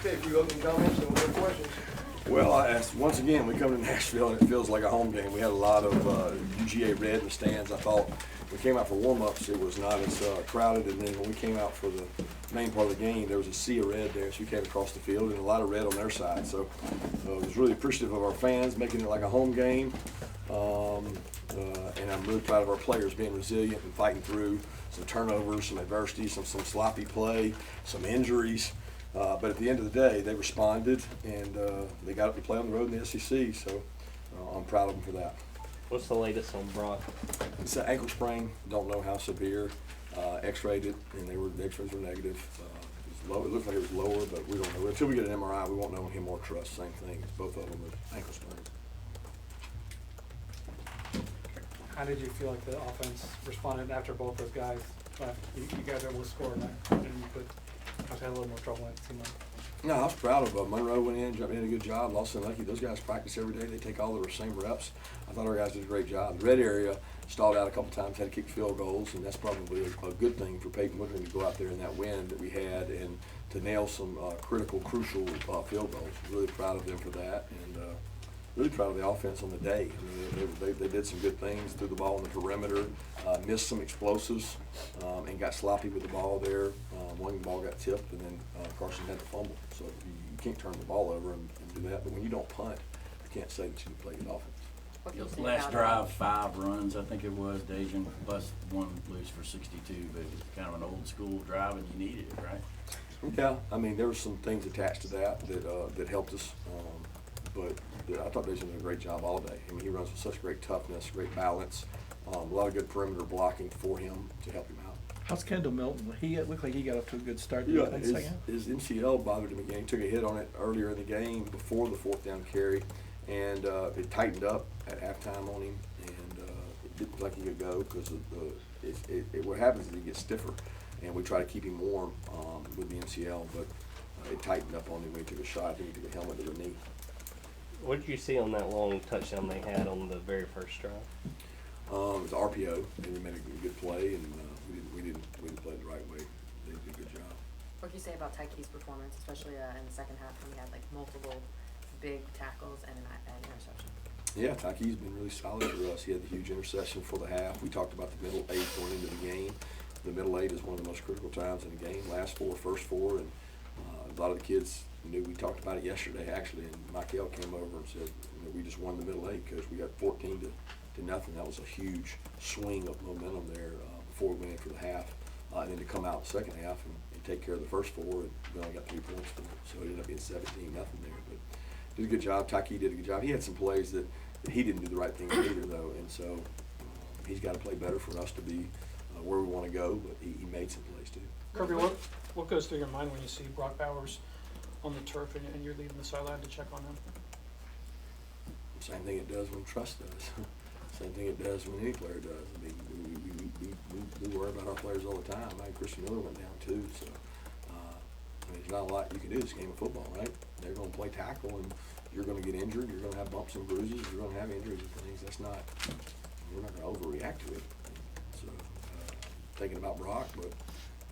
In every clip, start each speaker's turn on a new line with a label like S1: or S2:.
S1: Okay, if you open comments and more questions.
S2: Well, once again, we come to Nashville and it feels like a home game. We had a lot of UGA red in the stands. I thought we came out for warm-ups, it was not as crowded, and then when we came out for the main part of the game, there was a sea of red there, so we came across the field and a lot of red on their side. So I was really appreciative of our fans making it like a home game, and I'm really proud of our players being resilient and fighting through some turnovers, some adversity, some sloppy play, some injuries. But at the end of the day, they responded, and they got up to play on the road in the SEC, so I'm proud of them for that.
S3: What's the latest on Brock?
S2: It's an ankle sprain. Don't know how severe. X-rayed it, and the X-rays were negative. It was low. It looked like it was lower, but we don't know. Until we get an MRI, we won't know him or Truss. Same thing. It's both of them with ankle sprains.
S4: How did you feel like the offense responded after both those guys left? You guys were able to score, and you had a little more trouble, it seemed like.
S2: No, I was proud of Monroe went in, jumped in, a good job. Lawson and Lucky, those guys practice every day. They take all the same reps. I thought our guys did a great job. The red area stalled out a couple times, had to kick field goals, and that's probably a good thing for Peyton Woodring to go out there in that wind that we had and to nail some critical, crucial field goals. Really proud of them for that, and really proud of the offense on the day. I mean, they did some good things, threw the ball on the perimeter, missed some explosives, and got sloppy with the ball there. One ball got tipped, and then Carson had to fumble. So you can't turn the ball over and do that. But when you don't punt, you can't say that you play good offense.
S5: Last drive, 5 runs, I think it was, Daijun, plus one loose for 62. But it was kind of an old school drive, and you needed it, right?
S2: Yeah, I mean, there were some things attached to that that helped us. But I thought Daijun did a great job all day. I mean, he runs with such great toughness, great balance, a lot of good perimeter blocking for him to help him out.
S6: How's Kendall Milton? He looked like he got up to a good start.
S2: Yeah, his MCL bothered him again. He took a hit on it earlier in the game before the 4th down carry, and it tightened up at halftime on him, and it didn't look like he could go because what happens is he gets stiffer, and we try to keep him warm with the MCL, but it tightened up on him when he took a shot. I think he took a helmet to the knee.
S3: What did you see on that long touchdown they had on the very first drive?
S2: It was RPO, and we made a good play, and we didn't play it the right way. They did a good job.
S7: What can you say about Tykee's performance, especially in the second half when he had like multiple big tackles and an interception?
S2: Yeah, Tykee's been really solid for us. He had the huge interception for the half. We talked about the middle 8 going into the game. The middle 8 is one of the most critical times in the game. Last 4, first 4, and a lot of the kids knew. We talked about it yesterday actually, and Michael came over and said, we just won the middle 8 because we got 14 to nothing. That was a huge swing of momentum there before we went in for the half, and then to come out the second half and take care of the first 4, and we only got 3 points for it, so it ended up being 17-0 there. But did a good job. Tykee did a good job. He had some plays that he didn't do the right thing either, though, and so he's got to play better for us to be where we want to go. But he made some plays too.
S8: Kirby, what goes through your mind when you see Brock Bowers on the turf and you're leaving the sideline to check on him?
S2: Same thing it does when Truss does. Same thing it does when any player does. I mean, we worry about our players all the time. Christian Miller went down too, so I mean, there's not a lot you can do. This game of football, right? They're going to play tackle, and you're going to get injured. You're going to have bumps and bruises. You're going to have injuries and things. We're not going to overreact to it. So thinking about Brock, but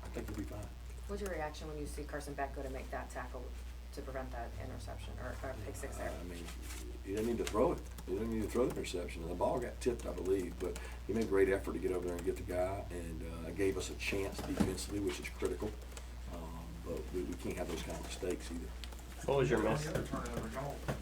S2: I think he'll be fine.
S7: What's your reaction when you see Carson Beck go to make that tackle to prevent that interception or pick 6 there?
S2: I mean, he didn't need to throw it. He didn't need to throw the interception. The ball got tipped, I believe, but he made a great effort to get over there and get the guy, and gave us a chance defensively, which is critical. But we can't have those kind of mistakes either.
S3: What was your message?
S9: On the other turnover,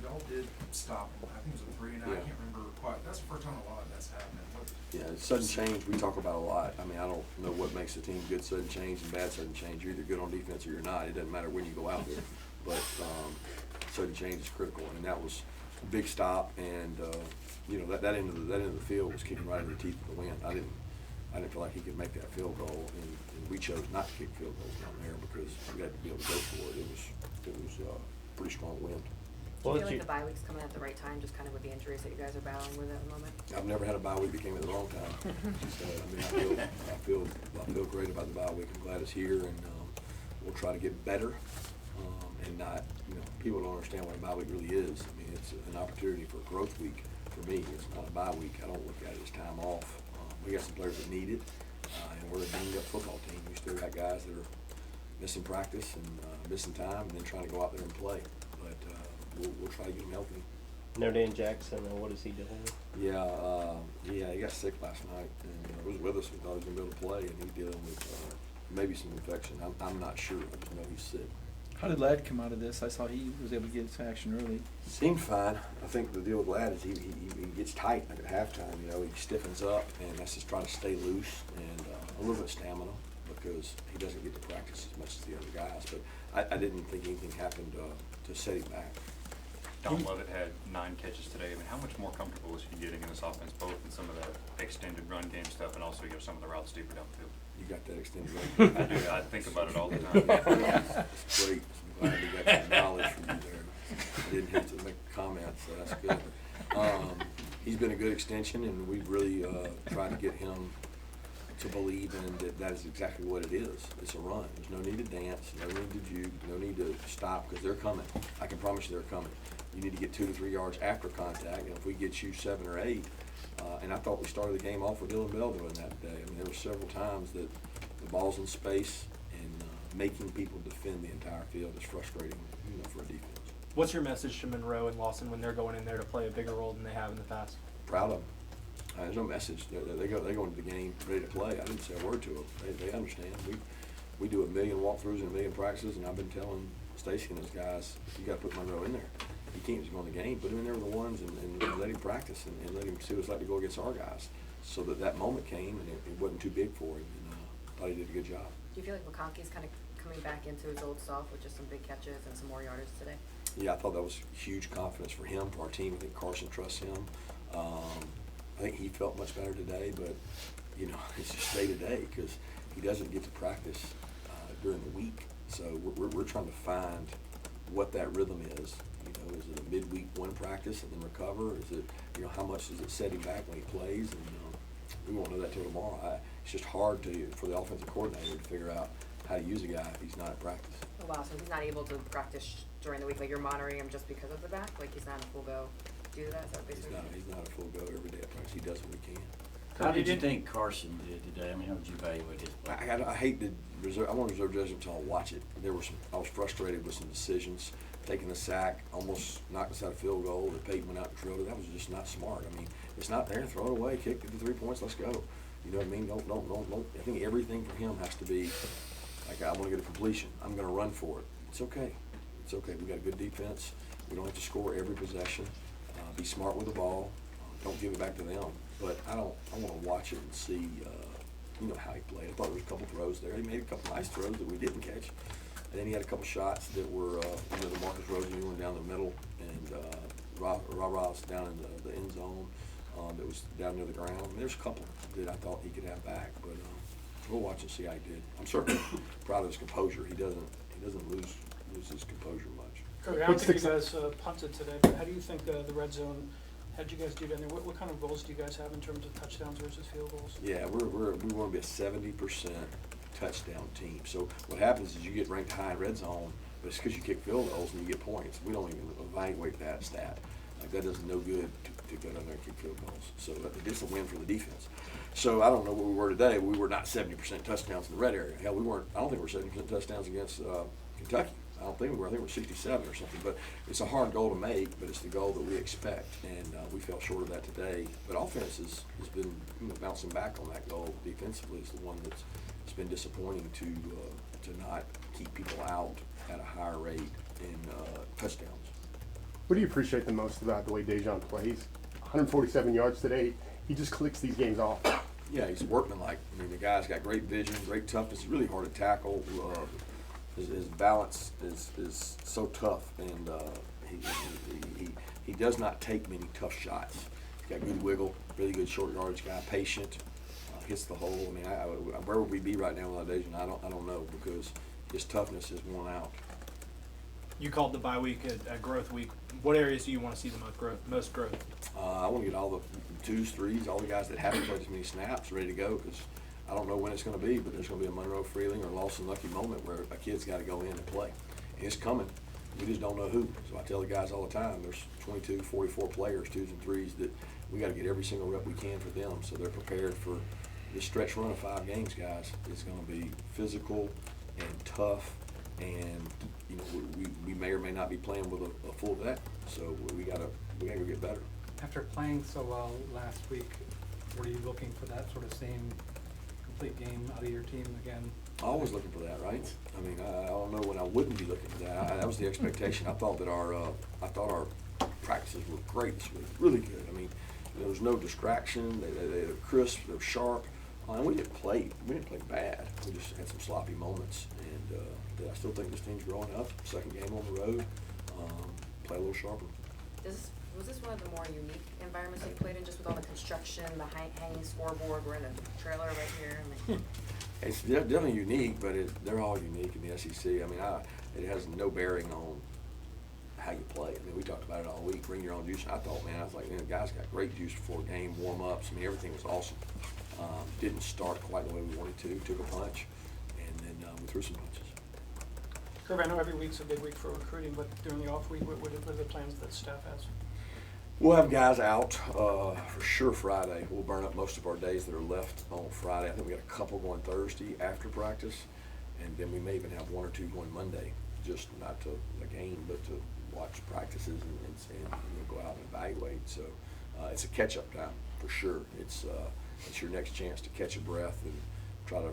S9: y'all did stop him. I think it was a 3 and out. I can't remember quite. That's the first time a lot of that's happening.
S2: Yeah, sudden change we talk about a lot. I mean, I don't know what makes a team good sudden change and bad sudden change. You're either good on defense or you're not. It doesn't matter when you go out there. But sudden change is critical, and that was a big stop. And that end of the field was kicking right in the teeth of the wind. I didn't feel like he could make that field goal, and we chose not to kick field goals down there because we had to be able to go for it. It was pretty strong wind.
S7: Do you feel like the bye week's coming at the right time, just kind of with the injuries that you guys are battling with at the moment?
S2: I've never had a bye week that came at the wrong time. So, I feel great about the bye week. I'm glad it's here, and we'll try to get better. And not, people don't understand what a bye week really is. I mean, it's an opportunity for a growth week. For me, it's not a bye week. I don't look at it as time off. We got some players that need it, and we're a banged up football team. We still got guys that are missing practice and missing time, and then trying to go out there and play. But we'll try to get him healthy.
S3: Notre Dame Jackson, what is he doing?
S2: Yeah, he got sick last night and was with us. We thought he was gonna be able to play, and he's dealing with maybe some infection. I'm not sure. I just know he's sick.
S6: How did Ladd come out of this? I saw he was able to get into action early.
S2: Seemed fine. I think the deal with Ladd is he gets tight like at halftime. You know, he stiffens up, and that's just trying to stay loose and a little bit of stamina because he doesn't get to practice as much as the other guys. But I didn't think anything happened to set him back.
S10: Don Lovett had 9 catches today. I mean, how much more comfortable is he getting in this offense, both in some of the extended run game stuff and also some of the routes deeper downfield?
S2: You got that extended run.
S10: I do. I think about it all the time.
S2: That's great. I'm glad we got that knowledge from you there. I didn't have to make a comment, so that's good. He's been a good extension, and we've really tried to get him to believe in that is exactly what it is. It's a run. There's no need to dance, no need to juke, no need to stop because they're coming. I can promise you they're coming. You need to get 2 to 3 yards after contact, and if we get you 7 or 8, and I thought we started the game off with Dylan Bell doing that day. I mean, there were several times that the ball's in space and making people defend the entire field is frustrating, for a defense.
S11: What's your message to Monroe and Lawson when they're going in there to play a bigger role than they have in the past?
S2: Proud of them. There's no message. They go into the game ready to play. I didn't say a word to them. They understand. We do 1 million walkthroughs and 1 million practices, and I've been telling Stacy and those guys, you got to put Monroe in there. You can't just go in the game. Put him in there with the ones and let him practice and let him see what it's like to go against our guys. So that moment came and it wasn't too big for him. And I thought he did a good job.
S7: Do you feel like McConkey's kind of coming back into his old self with just some big catches and some more yardage today?
S2: Yeah, I thought that was huge confidence for him, for our team. I think Carson trusts him. I think he felt much better today, but it's just day to day because he doesn't get to practice during the week. So we're trying to find what that rhythm is. Is it a midweek one practice and then recover? Is it how much does it set him back when he plays? And we won't know that till tomorrow. It's just hard for the offensive coordinator to figure out how to use a guy if he's not at practice.
S7: Oh, wow, so he's not able to practice during the week, like you're monitoring him just because of the back? Like he's not in full go due to that? Is that basically?
S2: He's not a full go every day at practice. He does what he can.
S5: How did you think Carson did today? I mean, how would you evaluate his play?
S2: I hate to reserve. I want to reserve judgment until I watch it. I was frustrated with some decisions. Taking the sack, almost knocked us out a field goal. The Peyton went out and drilled it. That was just not smart. I mean, it's not there. Throw it away. Kick it to 3 points. Let's go. You know what I mean? Don't. I think everything for him has to be like, I want to get a completion. I'm going to run for it. It's okay. It's okay. We got a good defense. We don't have to score every possession. Be smart with the ball. Don't give it back to them. But I want to watch it and see, how he played. I thought there was a couple throws there. He made a couple nice throws that we didn't catch. And then he had a couple shots that were, the Marcus Rosen one down the middle, and Ross down in the end zone that was down near the ground. I mean, there's a couple that I thought he could have back, but we'll watch and see how he did. I'm certainly proud of his composure. He doesn't lose his composure much.
S8: Kirby, I don't think you guys punted today, but how do you think the red zone? How did you guys do down there? What kind of goals do you guys have in terms of touchdowns versus field goals?
S2: Yeah, we want to be a 70% touchdown team. So what happens is you get ranked high in red zone, but it's because you kick field goals and you get points. We don't even evaluate that stat. Like that does no good to go down there and kick field goals. So it's a win for the defense. So I don't know what we were today. We were not 70% touchdowns in the red area. Hell, we weren't. I don't think we were 70% touchdowns against Kentucky. I don't think we were. I think we were 67 or something. But it's a hard goal to make, but it's the goal that we expect, and we fell short of that today. But offense has been bouncing back on that goal. Defensively is the one that's been disappointing to not keep people out at a higher rate in touchdowns.
S12: What do you appreciate the most about the way Daijun plays? 147 yards today. He just clicks these games off.
S2: Yeah, he's workmanlike. I mean, the guy's got great vision, great toughness. He's really hard to tackle. His balance is so tough, and he does not take many tough shots. He's got good wiggle, really good short yardage guy, patient, hits the hole. I mean, where would we be right now without Daijun? I don't know, because his toughness is worn out.
S11: You called the bye week a growth week. What areas do you want to see the most growth?
S2: I want to get all the 2s, 3s, all the guys that haven't played as many snaps ready to go, because I don't know when it's going to be, but there's going to be a Monroe Freeling or Lawson Lucky moment where a kid's got to go in and play. And it's coming. We just don't know who. So I tell the guys all the time, there's 22, 44 players, 2s and 3s, that we got to get every single rep we can for them, so they're prepared for this stretch run of 5 games, guys. It's going to be physical and tough, and you know we may or may not be playing with a full deck, so we gotta go get better.
S4: After playing so well last week, were you looking for that sort of same complete game out of your team again?
S2: Always looking for that, right? I mean, I don't know when I wouldn't be looking for that. That was the expectation. I thought that our practices were great this week, really good. I mean, there was no distraction. They were crisp, they were sharp, and we didn't play bad. We just had some sloppy moments, and I still think this team's growing up. Second game on the road, play a little sharper.
S7: Was this one of the more unique environments that you played in, just with all the construction, the hanging scoreboard? We're in a trailer right here. I mean,
S2: It's definitely unique, but they're all unique in the SEC. I mean, it has no bearing on how you play. I mean, we talked about it all week. Bring your own juice. I thought, man, I was like, man, the guys got great juice before game, warm ups. I mean, everything was awesome. Didn't start quite the way we wanted to. Took a punch, and then we threw some punches.
S8: Kirby, I know every week's a big week for recruiting, but during the off week, what are the plans that staff has?
S2: We'll have guys out for sure Friday. We'll burn up most of our days that are left on Friday. I think we got a couple going Thursday after practice, and then we may even have one or two going Monday, just not to the game, but to watch practices and go out and evaluate. So it's a catch-up time for sure. It's your next chance to catch a breath and try to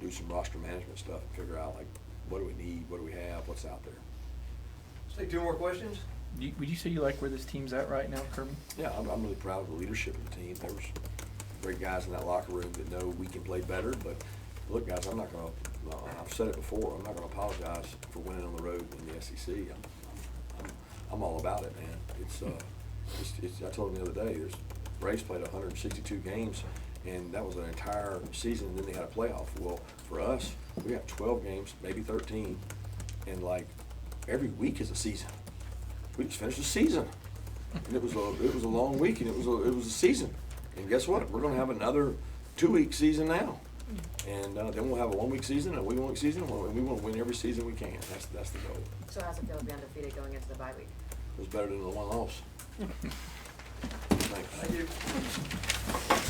S2: do some roster management stuff and figure out, like, what do we need, what do we have, what's out there.
S1: Let's take 2 more questions.
S6: Would you say you like where this team's at right now, Kirby?
S2: Yeah, I'm really proud of the leadership of the team. There was great guys in that locker room that know we can play better. But look, guys, I've said it before, I'm not gonna apologize for winning on the road in the SEC. I'm all about it, man. It's I told them the other day, Braves played 162 games, and that was an entire season, and then they had a playoff. Well, for us, we got 12 games, maybe 13, and like every week is a season. We just finished the season, and it was a long week, and it was a season. And guess what? We're going to have another 2-week season now, and then we'll have a 1-week season, and a 1-week season, and we want to win every season we can. That's the goal.
S7: so how's it feel to be undefeated going into the bye week?
S2: It was better than the one loss. Thanks.
S1: Thank you.